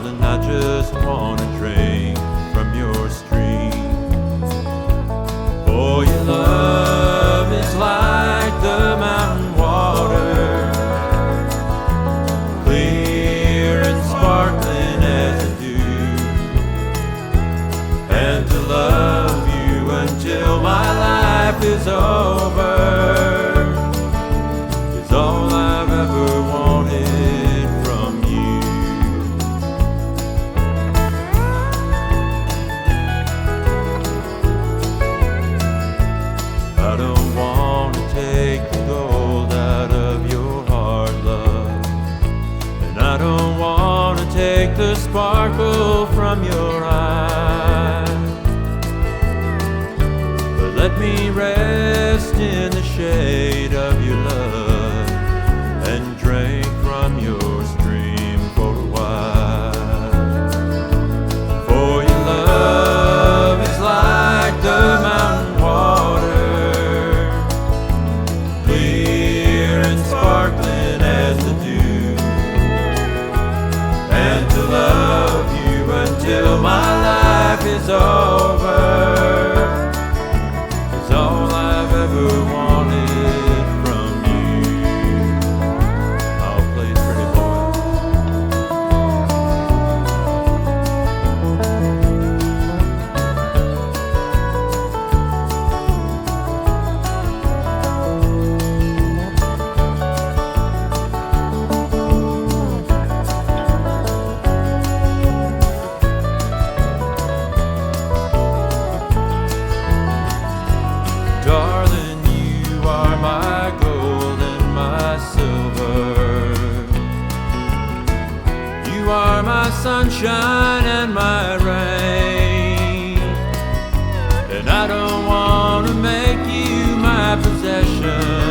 Darling, I just wanna drink from your stream. For your love is like the mountain water, clear and sparkling as the dew. And to love you until my life is over is all I've ever wanted from you. I don't want to take the gold out of your heart, love, and I don't want to take the sparkle from your eyes. But let me rest in the shade of your love and drink from your stream for a while. For your love is like the mountain water, clear and sparkling as the dew. And to love you until my life is over is all I've ever wanted from you. Oh, please, pretty boy. Darling, you are my gold and my silver. You are my sunshine and my rain. And I don't want to make you my possession,